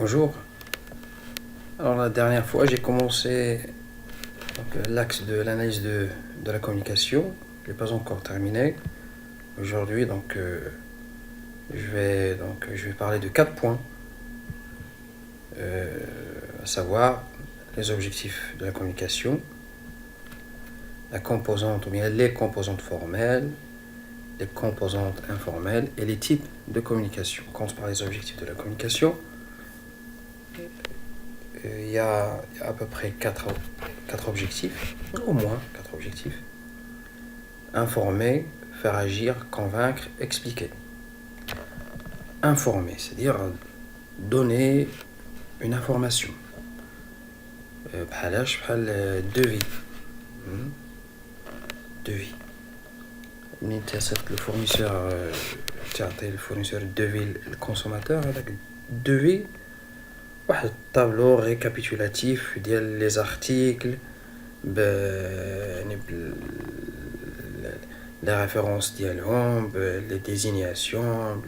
Bonjour. Alors la dernière fois, j'ai commencé l'axe de l'analyse de la communication. Je l'ai pas encore terminé. Aujourd'hui, je vais parler de 4 points, à savoir les objectifs de la communication, la composante ou bien les composantes formelles, les composantes informelles et les types de communication. Quand on parle des objectifs de la communication, il y a à peu près 4 objectifs, au moins 4 objectifs. Informer, faire agir, convaincre, expliquer. Informer, c'est-à-dire donner une information. بحال devis. Devis. ملي تسالت الفورنيسور تعطي الفورنيسور devis للكونسوماتور هذاك devis واحد الطابلو ريكابيتولاتيف ديال لي زارتيكل يعني لي ريفيرونس ديالهم بلي ديزينياسيون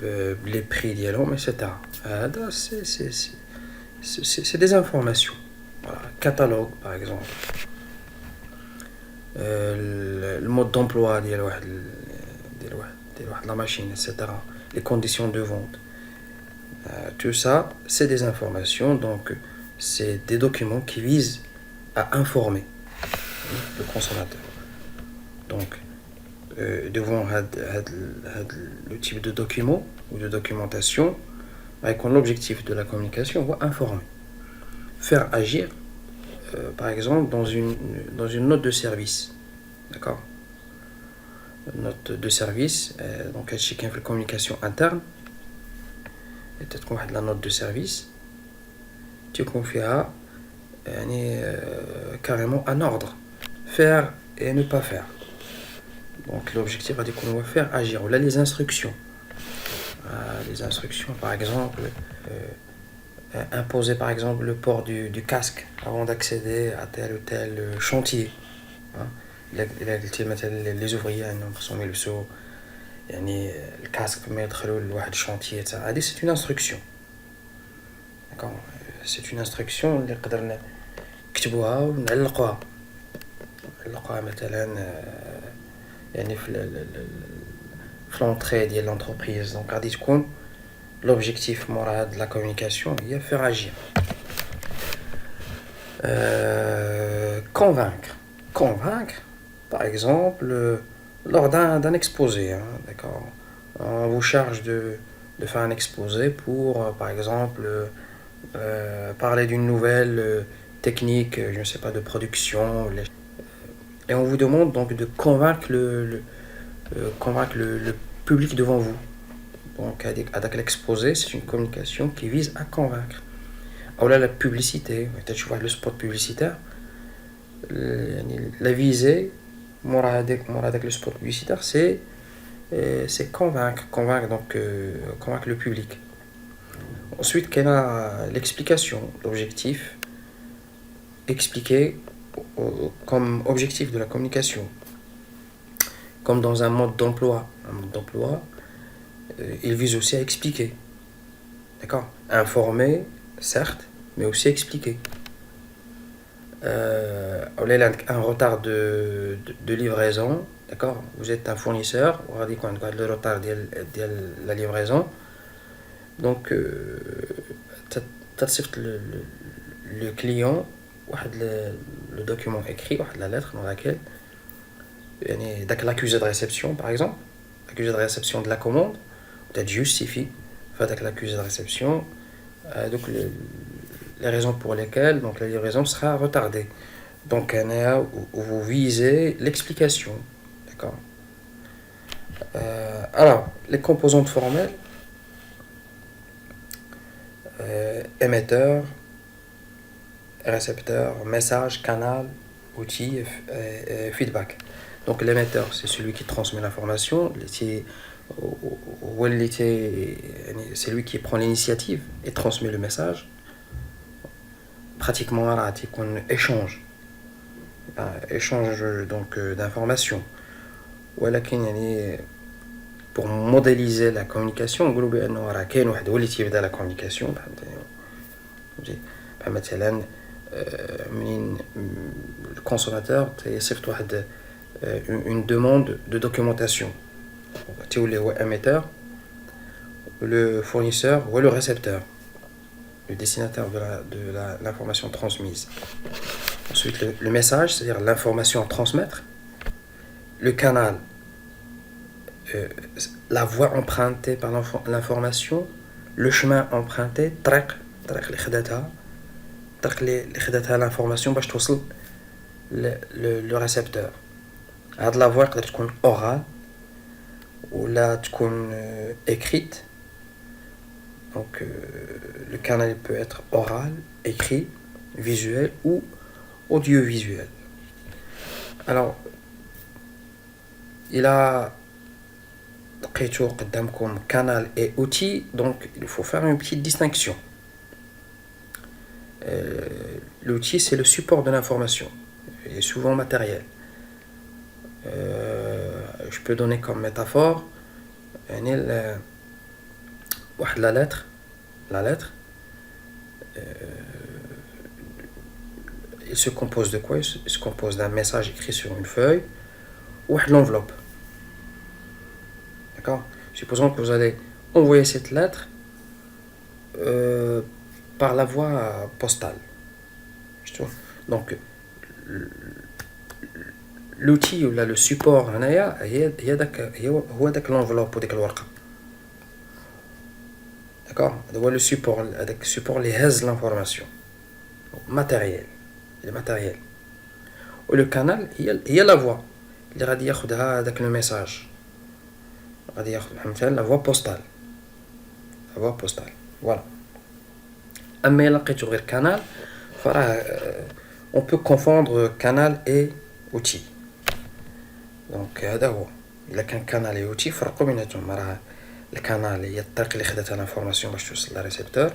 بلي بري ديالهم ايتترا. هذا c'est des informations. Voilà, catalogue par exemple. Le mode d'emploi ديال واحد la machine, etc. Les conditions de vente. Tout ça, c'est des informations, donc c'est des documents qui visent à informer le consommateur. Donc, devant le type de document ou de documentation, avec l'objectif de la communication, on va informer. Faire agir, par exemple, dans une note de service. D'accord ? Note de service, donc elle chacun fait la communication interne. Et peut-être qu'on a la note de service. Tu confies carrément un ordre. Faire et ne pas faire. Donc l'objectif va dire qu'on va faire agir. Là, les instructions. Les instructions, par exemple, imposer par exemple le port du casque avant d'accéder à tel ou tel chantier. Les ouvriers sont يلبسوا يعني الكاسك ما يدخلوا لواحد الشانتيي تاع هذه c'est une instruction. D'accord, c'est une instruction اللي قدرنا نكتبوها ونعلقوها مثلا يعني في l'entrée ديال l'entreprise. Donc غادي تكون l'objectif مورا هاد la communication هي faire agir. Convaincre par exemple lors d'un exposé, d'accord. On vous charge de faire un exposé pour, par exemple, parler d'une nouvelle technique, je ne sais pas, de production. Et on vous demande donc de convaincre le public devant vous. Donc, avec l'exposé, c'est une communication qui vise à convaincre. Alors là, la publicité, peut-être tu vois le spot publicitaire, la visée, avec le spot publicitaire, c'est convaincre le public. Ensuite, quelle a l'explication, l'objectif, expliquer comme objectif de la communication, comme dans un mode d'emploi. Un mode d'emploi, il vise aussi à expliquer, d'accord, informer, certes, mais aussi expliquer. Un retard de livraison, d'accord, vous êtes un fournisseur, on va dire qu'on a le retard de la livraison, donc t'acceptes le client le document écrit, la lettre dans laquelle l'accusé de réception par exemple, l'accusé de réception de la commande, peut-être justifie avec l'accusé de réception donc les raisons pour lesquelles donc la livraison sera retardée. Donc vous visez l'explication, d'accord. Alors les composantes formelles, émetteur, récepteur, message, canal, outil, feedback. Donc l'émetteur, c'est celui qui transmet l'information, c'est lui qui prend l'initiative et transmet le message. Pratiquement on échange donc d'informations. ولكن pour modéliser la communication نقولوا بانه راه كاين واحد هو اللي تيبدا لا كومونيكاسيون بحال مثلا منين الكونسوماتور تيصيفط واحد une demande de documentation تيولي هو émetteur le fournisseur ou le récepteur le destinataire de l'information transmise. Ensuite le message, c'est-à-dire l'information à transmettre, le canal, la voie empruntée par l'information, le chemin emprunté, الطريق اللي خدتها l'information باش توصل le récepteur. هاد la voie تقدر تكون orale ولا تكون écrite. Donc le canal peut être oral, écrit, visuel ou audiovisuel. Alors il a لقيتو قدامكم canal et outil, donc il faut faire une petite distinction. L'outil, c'est le support de l'information, il est souvent matériel. Je peux donner comme métaphore la lettre, il se compose de quoi? Il se compose d'un message écrit sur une feuille ou l'enveloppe. D'accord? Supposons que vous allez envoyer cette lettre par la voie postale. Donc l'outil ou le support هو داك l'enveloppe ou داك الورقة. D'accord? هو le support, avec support les هز l'information. Matériel. Le matériel. Ou le canal, il y a la voix. اللي غادي ياخدها داك le message. غادي ياخد مثلا la voie postale. La voie postale. Voilà. أما إلا لقيتو غير canal, فراه on peut confondre canal et outil. Donc هذا هو. إلا كان canal et outil فرقوا بيناتهم. راه الكانال هي الطريق اللي خدتها الانفورماسيون باش توصل للريسبتور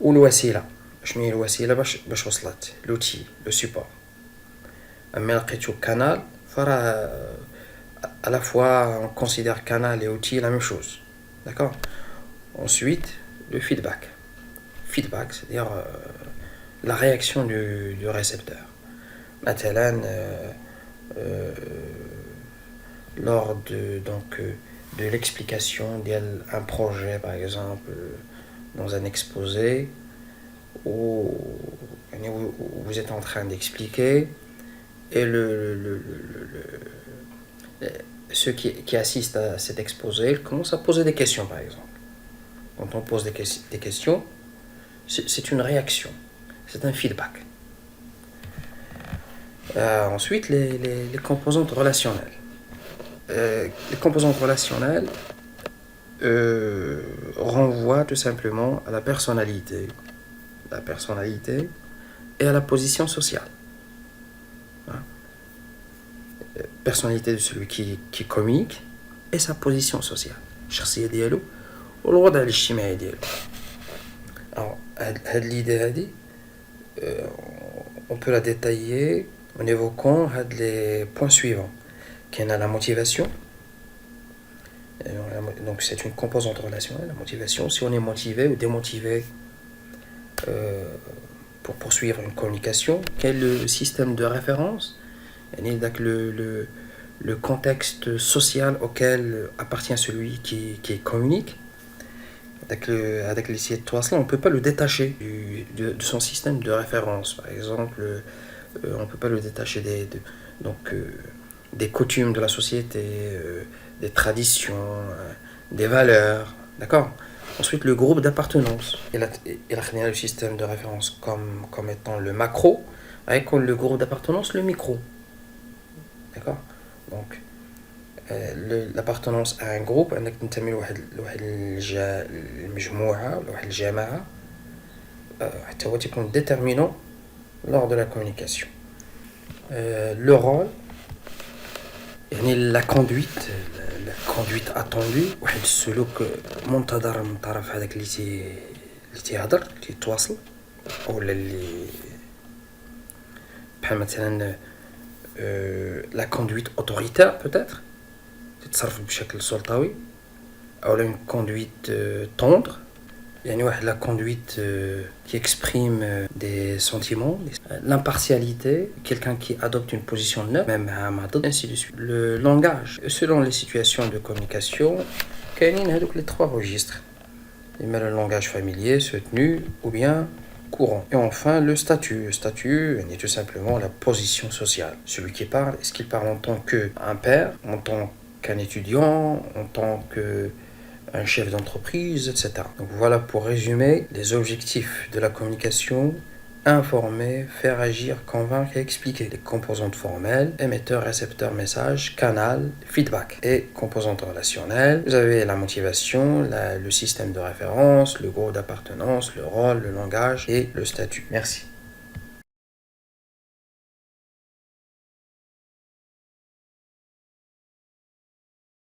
والوسيله شنو هي الوسيله باش وصلت لوتي لو سيبور. اما لقيتو كانال فراه à la fois on considère canal et outil la même chose. D'accord? Ensuite le feedback, c'est-à-dire la réaction du récepteur. مثلا lors de l'explication d'un projet, par exemple, dans un exposé où vous êtes en train d'expliquer et ceux qui assistent à cet exposé commencent à poser des questions, par exemple. Quand on pose des questions, c'est une réaction, c'est un feedback. Ensuite, les composantes relationnelles. Les composantes relationnelles renvoient tout simplement à la personnalité et à la position sociale. Personnalité de celui qui communique et sa position sociale. الشخصية ديالو والوضع الاجتماعي ديالو. Alors, هاد l'idée هادي on peut la détailler en évoquant les points suivants. Qu'il y a la motivation. Donc c'est une composante relationnelle, la motivation. Si on est motivé ou démotivé pour poursuivre une communication, quel est le système de référence, le contexte social auquel appartient celui qui communique. Avec les sites de on ne peut pas le détacher de son système de référence. Par exemple, on ne peut pas le détacher des coutumes de la société, des traditions, des valeurs, d'accord? Ensuite, le groupe d'appartenance. Il a le système de référence comme étant le macro, avec le groupe d'appartenance, le micro, d'accord? Donc, l'appartenance à un groupe, انك تنتمي لواحد المجموعة ولا واحد الجماعة حتى هو تكون déterminant lors de la communication. Le rôle, يعني la conduite attendue واحد السلوك منتظر من طرف هذاك اللي تيهضر اللي تيتواصل ولا اللي بحال مثلا la conduite autoritaire peut-être تتصرف بشكل سلطوي أو une conduite tendre. يعني واحد la conduite qui exprime des sentiments. L'impartialité, quelqu'un qui adopte une position neutre, même ainsi de suite. Le langage, selon les situations de communication, كاينين هذوك les trois registres. Il met le langage familier, soutenu ou bien courant. Et enfin, le statut. Le statut est tout simplement la position sociale. Celui qui parle, est-ce qu'il parle en tant qu'un père, en tant qu'un étudiant, en tant qu'un chef d'entreprise, etc. Donc voilà pour résumer les objectifs de la communication: informer, faire agir, convaincre et expliquer. Les composantes formelles: émetteur, récepteur, message, canal, feedback. Et composantes relationnelles: vous avez la motivation, le système de référence, le groupe d'appartenance, le rôle, le langage et le statut. Merci.